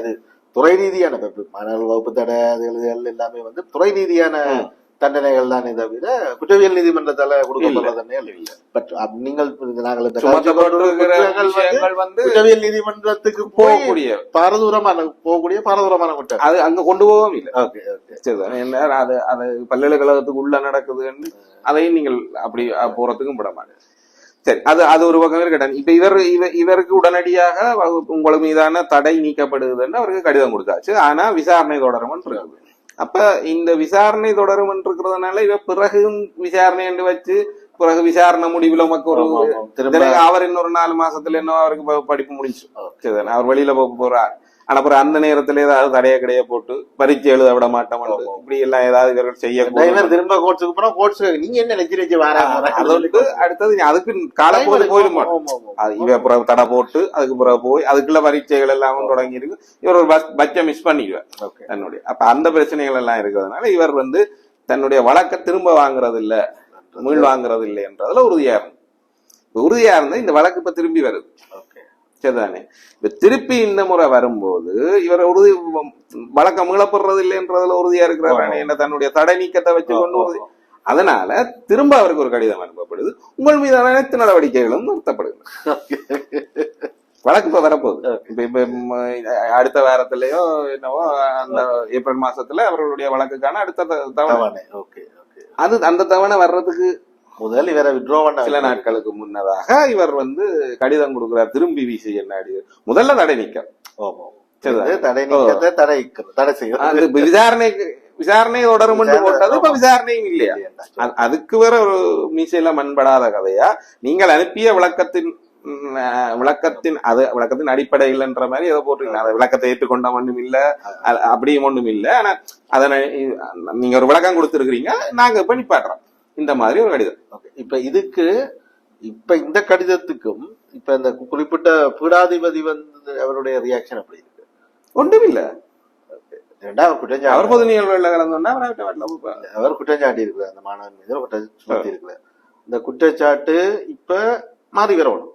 அது துறை ரீதியான மாணவர்கள் வகுப்பு தடை எல்லாமே துறை ரீதியான தண்டனைகள் தானே தவிர குற்றவியல் நீதிமன்றத்தால கொடுக்கப்படுறதே இல்லை. பட் நீங்கள் குற்றவியல் நீதிமன்றத்துக்கு போகக்கூடிய பாரதூரமான குற்றம் அது அங்க கொண்டு போகவும் இல்லை. என்ன அது பல்கலைக்கழகத்துக்கு உள்ள நடக்குதுன்னு அதையும் நீங்கள் அப்படி போறதுக்கும் விட மாட்டேன். சரி, அது ஒரு பக்கம் இருக்கட்டும். இப்ப இவருக்கு உடனடியாக உங்களுக்கு மீதான தடை நீக்கப்படுதுன்னு அவருக்கு கடிதம் கொடுத்தாச்சு. ஆனா விசாரணை தொடரும் இருக்குது. அப்ப இந்த விசாரணை தொடரும் இருக்கிறதுனால இவ பிறகு விசாரணை என்று வச்சு பிறகு விசாரணை முடிவுல ஒரு அவர் இன்னொரு 4 மாசத்துல என்ன அவருக்கு படிப்பு முடிச்சு அவர் வெளியில போறார். ஆனா அப்புறம் அந்த நேரத்துல ஏதாவது தடைய கிடையாது போட்டு பரீட்சை எழுத விட மாட்டோம், இப்படி எல்லாம் ஏதாவது இவர்கள் செய்ய திரும்ப கோர்ட்ஸுக்கு போனா கோர்ட்ஸ் நீங்க என்ன நெஞ்சு அதோடு அடுத்தது அதுக்கு காலப்போது போயிடுமா இவ தடை போட்டு அதுக்கு பிறகு போய் அதுக்குள்ள பரீட்சைகள் எல்லாம் தொடங்கி இருக்கு. இவர் ஒரு பட்சம் மிஸ் பண்ணிடுவார் தன்னுடைய. அப்ப அந்த பிரச்சனைகள் எல்லாம் இருக்கிறதுனால இவர் தன்னுடைய வழக்க திரும்ப வாங்குறது இல்ல, மீள் வாங்குறது இல்லை என்றதுல உறுதியா இருந்தா இந்த வழக்கு இப்ப திரும்பி வருது. சரிதானே? இப்ப திருப்பி இந்த முறை வரும்போது இவர் உறுதி வழக்கம் மீளப்படுறது இல்லைன்றதுல உறுதியா இருக்கிறாரு. என்ன தன்னுடைய தடை நீக்கத்தை வச்சு கொண்டு உறுதி. அதனால திரும்ப அவருக்கு ஒரு கடிதம் அனுப்பப்படுது, உங்கள் மீதான அனைத்து நடவடிக்கைகளும் நிறுத்தப்படுது. வழக்கு இப்ப வரப்போகுது. இப்ப அடுத்த வாரத்திலயோ என்னவோ அந்த ஏப்ரல் மாசத்துல அவர்களுடைய வழக்குக்கான அடுத்த தவணை. அந்த தவணை வர்றதுக்கு முதல் இவரை வித்ட்ரா பண்ண சில நாட்களுக்கு முன்னதாக இவர் வந்து கடிதம் கொடுக்கிறார் திரும்பி விசி என்னாடி முதல்ல தடை நீக்கம். தடை செய்ய விசாரணை தொடரும் போட்டது இப்ப விசாரணையும் இல்லையா? அதுக்கு வேற ஒரு மீசையில மண்படாத கதையா? நீங்கள் அனுப்பிய விளக்கத்தின் அடிப்படையில் என்ற மாதிரி ஏதோ போட்டிருக்கீங்க. அதை விளக்கத்தை ஏற்றுக்கொண்ட ஒன்றும் இல்ல, அப்படியும் ஒன்றும் இல்ல. ஆனா அதனை நீங்க ஒரு விளக்கம் கொடுத்திருக்கிறீங்க, நாங்க இப்ப நிப்பாட்டுறோம் இந்த மாதிரி ஒரு கடிதம். இப்ப இதுக்கு இப்ப இந்த கடிதத்துக்கும் இப்ப இந்த குறிப்பிட்ட பீடாதிபதி வந்து அவருடைய ரியாக்ஷன் அப்படி இருக்கு? ஒன்றும் இல்ல. அவர் பொது நிகழ்வுல கலந்தோன்னா அவர் குற்றச்சாட்டி இருக்கிறார், அந்த மாணவன் மீது குற்றச்சாட்டி இருக்கிறார். இந்த குற்றச்சாட்டு இப்ப மாறி வரணும்.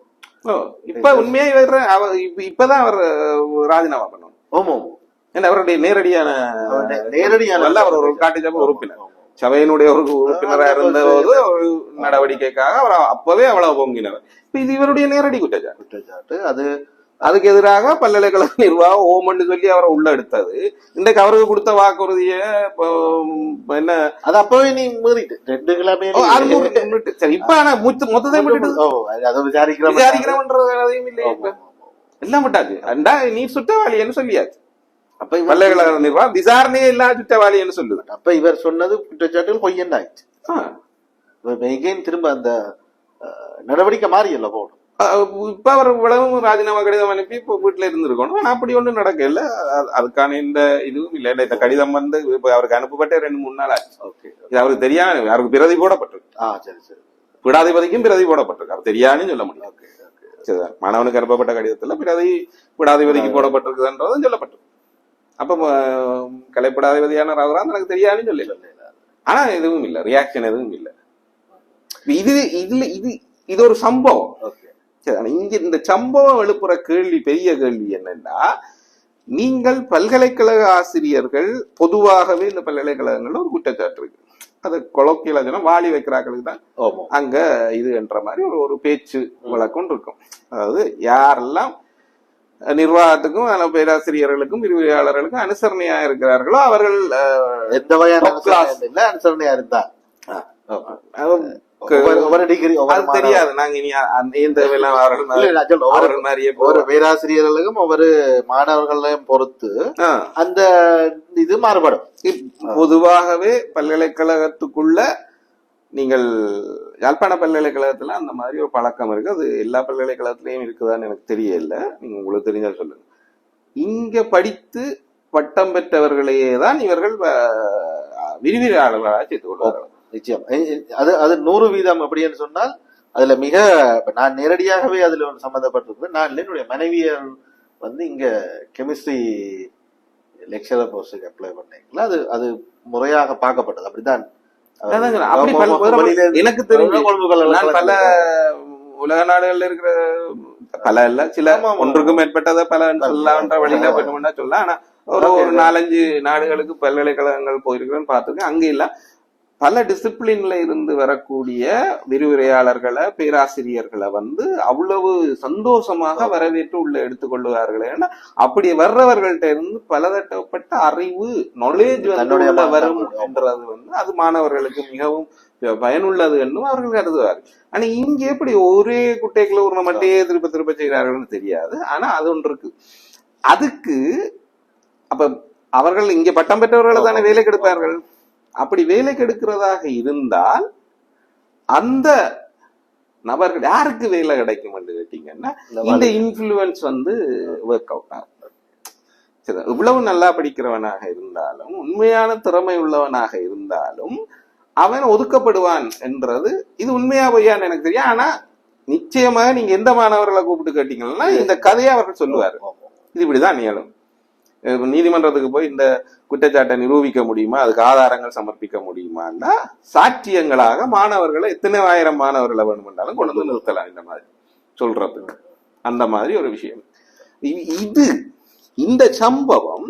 இப்ப உண்மையை இப்பதான் அவர் ராஜினாமா பண்ணணும். ஆமா, ஏன்னா அவருடைய நேரடியான அவர் ஒரு காட்டு சபை உறுப்பினர், சபையினுடைய ஒரு உறுப்பினராக இருந்த போது ஒரு நடவடிக்கைக்காக அவர் அப்பவே அவ்வளவு பொங்கினவர். இது இவருடைய நேரடி குற்றச்சாட்டு. அதுக்கு எதிராக பல்கலைக்கழக நிர்வாகம் ஓமன்னு சொல்லி அவரை உள்ள எடுத்தது. இன்றைக்கு அவருக்கு கொடுத்த வாக்குறுதிய என்ன அது அப்பவே நீ மீறிட்டு 2 கிலோமே சரி. இப்ப ஆனா மொத்தத்தை விசாரிக்கிறோம் இல்லை, எல்லாம் விட்டாச்சு. நீ சுற்றவாளின்னு சொல்லியாச்சு. அப்ப பல்கலைக்கழக நிர்வாகம் விசாரணையே இல்லாத சுற்றவாளின்னு சொல்லுது. அப்ப இவர் சொன்னது குற்றச்சாட்டுகள் பொய்யன்னு ஆயிடுச்சு. திரும்ப அந்த நடவடிக்கை மாறியல்ல போடும். இப்ப அவர் இவ்வளவு ராஜினாமா கடிதம் அனுப்பி இப்ப வீட்டுல இருந்திருக்கணும். ஆனா அப்படி ஒண்ணும் நடக்கல. அதுக்கான இந்த இதுவும் இல்ல. இந்த கடிதம் வந்து இப்ப அவருக்கு அனுப்பப்பட்ட 2-3 நாள் ஆச்சு. இது அவருக்கு தெரியாது. அவருக்கு பிரதி போடப்பட்டிருக்கு. பீடாதிபதிக்கும் பிரதி போடப்பட்டிருக்கு. அவர் தெரியாதுன்னு சொல்ல முடியும். மாணவனுக்கு அனுப்பப்பட்ட கடிதத்துல பீடாதிபதிக்கு போடப்பட்டிருக்குன்றதும் சொல்லப்பட்டிருக்கு. அப்ப கலைப்பீடாதிபதியான ராகுராம் எனக்கு தெரியாதுன்னு சொல்லல. ஆனா எதுவும் இல்ல, ரியாக்ஷன் எதுவும் இல்ல. இது ஒரு சம்பவம். இங்க இந்த சம்பவம் எழுப்புற பெரிய கேள்வி என்னன்னா, நீங்கள் பல்கலைக்கழக ஆசிரியர்கள் பொதுவாகவே இந்த பல்கலைக்கழகங்கள்ல ஒரு குற்றச்சாட்டு இருக்கு. அது கொலோக்கியலா சொன்னா வாளி வைக்கிறார்களுக்கு தான் அங்க இது என்ற மாதிரி ஒரு பேச்சு வழக்கம் இருக்கும். அதாவது யாரெல்லாம் நிர்வாகத்துக்கும் பேராசிரியர்களுக்கும் விரிவுரையாளர்களுக்கும் அனுசரணையா இருக்கிறார்களோ அவர்கள் எந்த வகையான அனுசரணையா இருந்தா தெரியாது. நாங்க ஒரு பேராசிரியர்களுக்கும் ஒவ்வொரு மாணவர்களையும் பொறுத்து அந்த இது மாறுபடும். பொதுவாகவே பல்கலைக்கழகத்துக்குள்ள நீங்கள் யாழ்ப்பாண பல்கலைக்கழகத்துல அந்த மாதிரி ஒரு பழக்கம் இருக்கு. அது எல்லா பல்கலைக்கழகத்திலையும் இருக்குதான்னு எனக்கு தெரியல. நீங்க உங்களுக்கு தெரிஞ்சா சொல்லுங்க. இங்க படித்து பட்டம் பெற்றவர்களையே தான் இவர்கள் விரிவுரையாளர்களாக சேர்த்துக் கொள்வார்கள். நிச்சயம். அது 100% அப்படின்னு சொன்னால் அதுல மிக நான் நேரடியாகவே அதுல சம்பந்தப்பட்டிருக்கிறேன். நான் என்னுடைய மனைவியர் வந்து இங்க கெமிஸ்ட்ரி லெக்சரர் போஸ்டுக்கு அப்ளை பண்ணீங்களா, அது முறையாக பார்க்கப்பட்டது. அப்படிதான் எனக்கு தெரியும். பல உலக நாடுகள்ல இருக்கிற பல இல்ல சில ஒன்றுக்கும் மேற்பட்டதை பல சொல்லலான்ற வழியில பண்ண சொல்ல. ஆனா ஒரு 4-5 நாடுகளுக்கு பல்கலைக்கழகங்கள் போயிருக்கிறேன்னு பார்த்துருக்கேன். அங்க இல்ல பல டிசிப்ளின்ல இருந்து வரக்கூடிய விரிவுரையாளர்களை பேராசிரியர்களை வந்து அவ்வளவு சந்தோஷமாக வரவேற்று உள்ள எடுத்துக்கொள்வார்கள். ஏன்னா அப்படி வர்றவர்கள்ட்ட இருந்து பலதட்டப்பட்ட அறிவு நாலேஜ் வந்து வரும் என்றது வந்து அது மாணவர்களுக்கு மிகவும் பயனுள்ளது என்றும் அவர்கள் கருதுவார். ஆனா இங்க எப்படி ஒரே குட்டைக்குள்ள ஒரு மட்டுமே திருப்ப செய்கிறார்கள்னு தெரியாது. ஆனா அது ஒன்று இருக்கு. அதுக்கு அப்ப அவர்கள் இங்க பட்டம் பெற்றவர்களை தானே வேலை கெடுப்பார்கள். அப்படி வேலை கெடுக்கிறதாக இருந்தால் அந்த நபர்கள் யாருக்கு வேலை கிடைக்கும் என்று கேட்டீங்கன்னா இந்த இன்ஃபுளுன்ஸ் வந்து ஒர்க் அவுட் ஆகும். சரி, இவ்வளவு நல்லா படிக்கிறவனாக இருந்தாலும் உண்மையான திறமை உள்ளவனாக இருந்தாலும் அவன் ஒதுக்கப்படுவான் என்றது இது உண்மையா பொய்யான்னு எனக்கு தெரியும். ஆனா நிச்சயமாக நீங்க எந்த மாணவர்களை கூப்பிட்டு கேட்டீங்கன்னா இந்த கதையை அவர்கள் சொல்லுவாரு. இது இப்படிதான் நிகழும். நீதிமன்றத்துக்கு போய் இந்த குற்றச்சாட்டை நிரூபிக்க முடியுமா, அதுக்கு ஆதாரங்கள் சமர்ப்பிக்க முடியுமான்னா சாட்சியங்களாக மாணவர்களை எத்தனை ஆயிரம் மாணவர்களை வேணுமென்றாலும் கொண்டு வந்து நிறுத்தலாம். இந்த மாதிரி சொல்றதுக்கு அந்த மாதிரி ஒரு விஷயம். இந்த சம்பவம்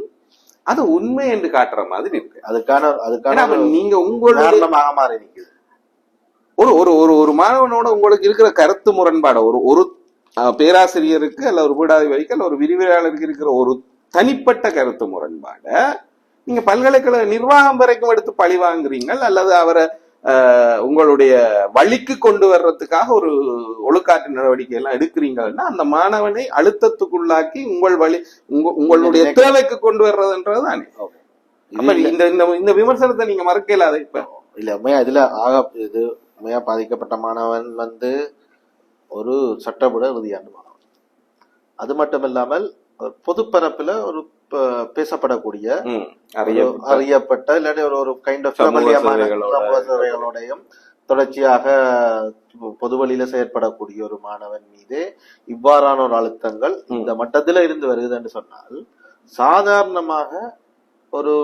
அது உண்மை என்று காட்டுற மாதிரி இருக்கு. அதுக்கான நீங்க உங்களோட மாறி நிக்குது. ஒரு மாணவனோட உங்களுக்கு இருக்கிற கருத்து முரண்பாடு ஒரு பேராசிரியருக்கு அல்ல ஒரு பீடாதிபதிக்கு அல்ல ஒரு விரிவுரையாளருக்கு இருக்கிற ஒரு தனிப்பட்ட கருத்து முரண்பாட நீங்க பல்கலைக்கழக நிர்வாகம் வரைக்கும் எடுத்து பழி வாங்குறீங்கள் அல்லது அவரை உங்களுடைய வழிக்கு கொண்டு வர்றதுக்காக ஒரு ஒழுக்காற்று நடவடிக்கை எல்லாம் எடுக்கிறீங்கன்னா அந்த மாணவனை அழுத்தத்துக்குள்ளாக்கி உங்கள் வழி உங்களுடைய தேவைக்கு கொண்டு வர்றதுன்றது தானே. அப்ப இந்த விமர்சனத்தை நீங்க மறக்க இல்லாத. இப்ப இல்ல உண்மையா இதுல இது உண்மையா பாதிக்கப்பட்ட மாணவன் வந்து ஒரு சட்டப்பட இறுதியாண்டு மாணவன். அது மட்டும் இல்லாமல் பொதுப்பரப்புல ஒரு பேசப்படக்கூடிய அறியப்பட்ட இல்லாட்டி ஒரு கைண்ட் ஆஃப் சேவைகளோடையும் தொடர்ச்சியாக பொது வழியில செயற்படக்கூடிய ஒரு மாணவன் மீது இவ்வாறான ஒரு அழுத்தங்கள் இந்த மட்டத்துல இருந்து வருது என்று சொன்னால் சாதாரணமாக ஒரு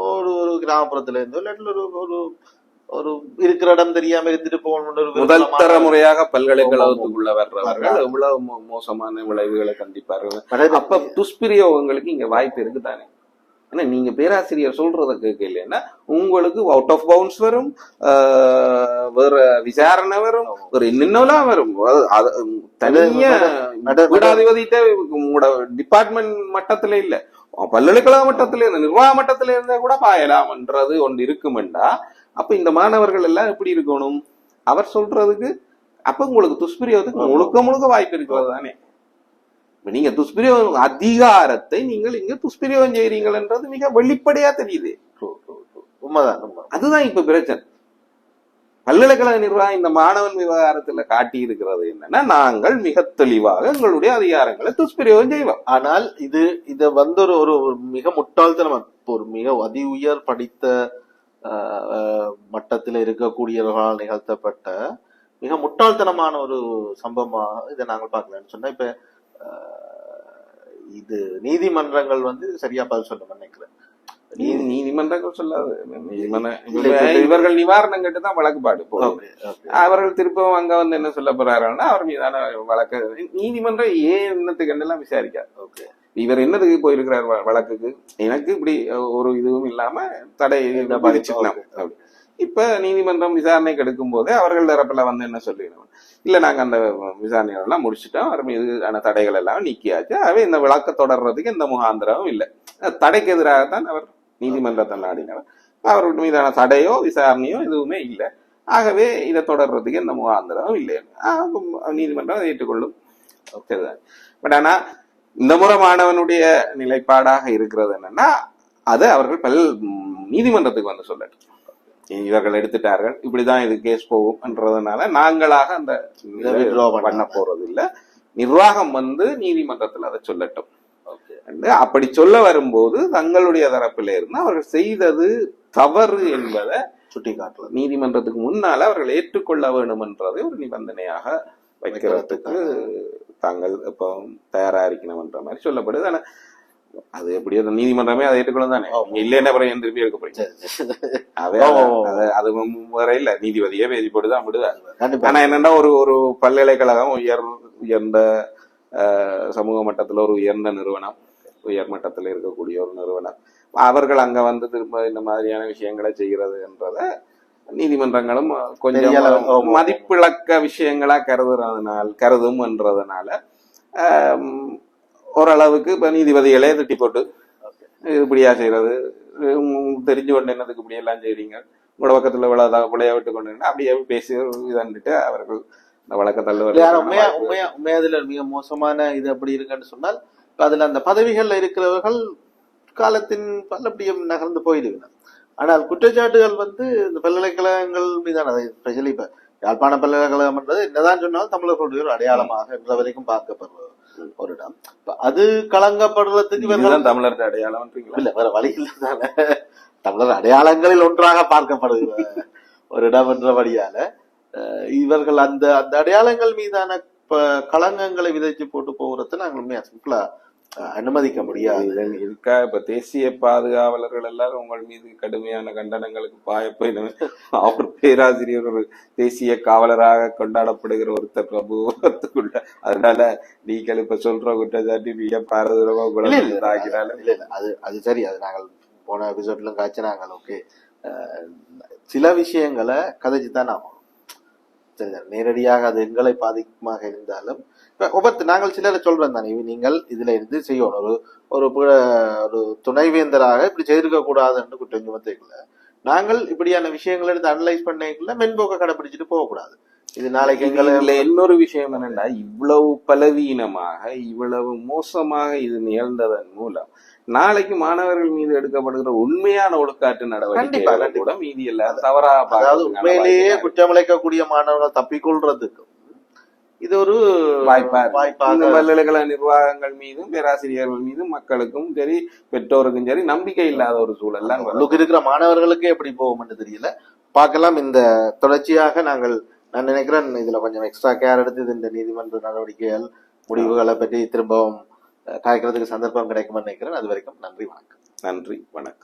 ஒரு கிராமப்புறத்துல இருந்து இல்லாட்டி ஒரு ஒரு இருக்கிற இடம் தெரியாம இருந்துட்டு போகணும். முதல் தர முறையாக பல்கலைக்கழகத்துக்குள்ள வர்றவர்கள் எவ்வளவு மோசமான விளைவுகளை கண்டிப்பார்கள். அப்ப துஷ்பிரயோகங்களுக்கு இங்க வாய்ப்பு இருக்குதானே. ஏன்னா நீங்க பேராசிரியர் சொல்றத கேட்கலன்னா உங்களுக்கு அவுட் ஆஃப் பவுன்ஸ் வரும், வேற விசாரணை வரும், வேற என்னென்னலாம் வரும். தனியா பீடாதிபதிட்ட உங்களோட டிபார்ட்மெண்ட் மட்டத்துல இல்ல, பல்கலைக்கழக மட்டத்துல இருந்த நிர்வாக மட்டத்துல இருந்தா கூட பாயலாம்ன்றது ஒன்று இருக்குமெண்டா. அப்ப இந்த மாணவர்கள் எல்லாம் எப்படி இருக்கணும் அவர் சொல்றதுக்கு? அப்ப உங்களுக்கு துஷ்பிரயோகத்துக்கு முழுக்க வாய்ப்பு இருக்கிறது தானே. நீங்க துஷ்பிரயோகம் அதிகாரத்தை நீங்கள் இங்க துஷ்பிரயோகம் செய்றீங்கன்றது மிக வெளிப்படையா தெரியுது. உண்மைதான். அதுதான் இப்ப பிரச்சனை. பல்கலைக்கழக நிர்வாகம் இந்த மாணவன் விவகாரத்துல காட்டி இருக்கிறது என்னன்னா, நாங்கள் மிக தெளிவாக எங்களுடைய அதிகாரங்களை துஷ்பிரயோகம் செய்வோம். ஆனால் இத வந்து ஒரு மிக முட்டாள்தனம், ஒரு மிக அதி உயர் படித்த மட்டத்தில் இருக்கக்கூடியவர்களால் நிகழ்த்தப்பட்ட மிக முட்டாள்தனமான ஒரு சம்பவமாக இதை நாங்கள் பார்க்கலாம்னு சொன்னா, இப்ப இது நீதிமன்றங்கள் வந்து சரியா பதில் சொல்ல நினைக்கிறேன். நீதிமன்றங்கள் சொல்லாது. இவர்கள் நிவாரணம் கேட்டுதான் வழக்குப்பாடு போகும். அவர்கள் திருப்பவும் அங்க வந்து என்ன சொல்ல போறாருன்னா அவர் மீதான வழக்கு நீதிமன்றம் ஏன் என்னத்துக்கு எல்லாம் விசாரிக்காது. இவர் என்னதுக்கு போயிருக்கிறார் வழக்குக்கு, எனக்கு இப்படி ஒரு இதுவும் இல்லாம தடை பாதிச்சுக்கலாம். இப்ப நீதிமன்றம் விசாரணைக்கு எடுக்கும் போதே அவர்கள் தரப்புல வந்து என்ன சொல்லிடணும், இல்ல நாங்க அந்த விசாரணைகள் எல்லாம் முடிச்சுட்டோம், அவர் மீதான தடைகள் எல்லாம் நீக்கியாச்சு, ஆகவே இந்த வழக்கு தொடர்றதுக்கு எந்த முகாந்திரமும் இல்லை. தடைக்கு எதிராகத்தான் அவர் நீதிமன்றத்தை நாடினார். அவர்கள் மீதான தடையோ விசாரணையோ எதுவுமே இல்லை, ஆகவே இதை தொடர்றதுக்கு எந்த முகாந்திரமும் இல்லை. நீதிமன்றம் அதை ஏற்றுக்கொள்ளும். சரிதான். பட் ஆனா இந்த முறை மாணவனுடைய நிலைப்பாடாக இருக்கிறது என்னன்னா, அது அவர்கள் நீதிமன்றத்துக்கு வந்து சொல்லட்டும், இவர்கள் எடுத்துட்டார்கள், இப்படிதான் இது கேஸ் போகும்ன்றதுனால நாங்களாக அந்த பண்ண போறது இல்ல, நிர்வாகம் வந்து நீதிமன்றத்தில் அதை சொல்லட்டும். அப்படி சொல்ல வரும்போது தங்களுடைய தரப்பில இருந்து அவர்கள் செய்தது தவறு என்பதை சுட்டிக்காட்டலாம். நீதிமன்றத்துக்கு முன்னால அவர்கள் ஏற்றுக்கொள்ள வேண்டும் என்றதை ஒரு நிபந்தனையாக வைக்கிறதுக்கு தாங்கள் இப்போ தயாரா இருக்கணும்ன்ற மாதிரி சொல்லப்படுது. ஆனா அது எப்படியோ நீதிமன்றமே அதை ஏற்றுக்கொள்ளும் தானே, இல்லைன்னா அப்புறம் என் திருப்பி இருக்க போறீங்க. அது வேற இல்ல, நீதிபதியே பேசி போட்டுதான் விடுதா. ஆனா என்னன்னா ஒரு பல்கலைக்கழகம் உயர்ந்த சமூக மட்டத்துல ஒரு உயர்ந்த நிறுவனம், உயர் மட்டத்துல இருக்கக்கூடிய ஒரு நிறுவனம், அவர்கள் அங்க வந்து திரும்ப இந்த மாதிரியான விஷயங்களை செய்கிறதுன்றத நீதிமன்றங்களும் கொஞ்சம் மதிப்பிழக்க விஷயங்களா கருதும்ன்றதுனால ஓரளவுக்கு இப்ப நீதிபதிகளே திட்டி போட்டு இப்படியா செய்யறது, தெரிஞ்சு கொண்டு என்னதுக்கு இப்படி எல்லாம் செய்றீங்க, உங்களோட பக்கத்துல விளையா விட்டு கொண்டு அப்படியே பேசி இதாண்டுட்டு அவர்கள் இந்த வழக்க தள்ளுவார். உண்மையா மிக மோசமான இது அப்படி இருக்குன்னு சொன்னால், அதுல அந்த பதவிகள்ல இருக்கிறவர்கள் காலத்தின் பல்லபடியும் நகர்ந்து போயிடுவாங்க. ஆனால் குற்றச்சாட்டுகள் வந்து இந்த பல்கலைக்கழகங்கள் மீதான, ஸ்பெஷலி இப்ப யாழ்ப்பாண பல்கலைக்கழகம் என்றது என்னதான் சொன்னாலும் தமிழர்களுடைய ஒரு அடையாளமாக என்ற வரைக்கும் பார்க்கப்படுறது ஒரு இடம். அது கலங்கப்படுறதுக்கு தமிழர் அடையாளம் இல்ல, வேற வழியில் தானே தமிழர் அடையாளங்களில் ஒன்றாக பார்க்கப்படுகிற ஒரு இடம் என்றபடியால இவர்கள் அந்த அந்த அடையாளங்கள் மீதான களங்கங்களை விதைச்சு போட்டு போகிறது நாங்கள் சிம்பிளா அனுமதிக்க முடியாது. இருக்கா இப்ப தேசிய பாதுகாவலர்கள் எல்லாரும் உங்கள் மீது கடுமையான கண்டனங்களுக்கு பாயப்போயின. அவர் பேராசிரியர் ஒரு தேசிய காவலராக கொண்டாடப்படுகிற ஒருத்தர் பிரபுத்துக்குள்ள, அதனால நீங்கள் இப்ப சொல்ற குற்றச்சாட்டி மிக பாரதூரமா குணாக்கிறாங்க. இல்ல அது சரி, அது நாங்கள் போன எபிசோட்ல காய்ச்சி நாங்கள் ஓகே சில விஷயங்களை கதைச்சுதான் ஆகும். சரிதான், நேரடியாக அது எங்களை பாதிக்குமாக இருந்தாலும் ஒவ்வொரு நாங்கள் சிலரை சொல்றோம் தானே, நீங்கள் இதுல இருந்து செய்யணும், ஒரு துணைவேந்தராக இப்படி செய்திருக்க கூடாதுன்னு குற்றம் சுமத்திக்கல, நாங்கள் இப்படியான விஷயங்களை எடுத்து அனலைஸ் பண்ணல மென்போக்க கடைபிடிச்சிட்டு போகக்கூடாது. இது நாளைக்கு இதுல இன்னொரு விஷயம் என்னன்னா, இவ்வளவு பலவீனமாக இவ்வளவு மோசமாக இது நிகழ்ந்ததன் மூலம் நாளைக்கு மாணவர்கள் மீது எடுக்கப்படுகிற உண்மையான ஒழுக்காட்டு நடவடிக்கைகள் கூட மீதி எல்லாம் தவறாக, அதாவது உண்மையிலேயே குற்றமிழைக்கக்கூடிய மாணவர்கள் தப்பிக்கொள்றதுக்கு இது ஒரு வாய்ப்பாக பல்கலைக்கழக நிர்வாகங்கள் மீதும் பேராசிரியர்கள் மீதும் மக்களுக்கும் சரி பெற்றோருக்கும் சரி நம்பிக்கை இல்லாத ஒரு சூழல் இருக்கிற மாணவர்களுக்கே எப்படி போகும்னு தெரியல. பார்க்கலாம். இந்த தொடர்ச்சியாக நான் நினைக்கிறேன் இதுல கொஞ்சம் எக்ஸ்ட்ரா கேர் எடுத்து இந்த நீதிமன்ற நடவடிக்கைகள் முடிவுகளை பற்றி திரும்பவும் கலைக்கிறதுக்கு சந்தர்ப்பம் கிடைக்கும்னு நினைக்கிறேன். அது வரைக்கும் நன்றி, வணக்கம். நன்றி, வணக்கம்.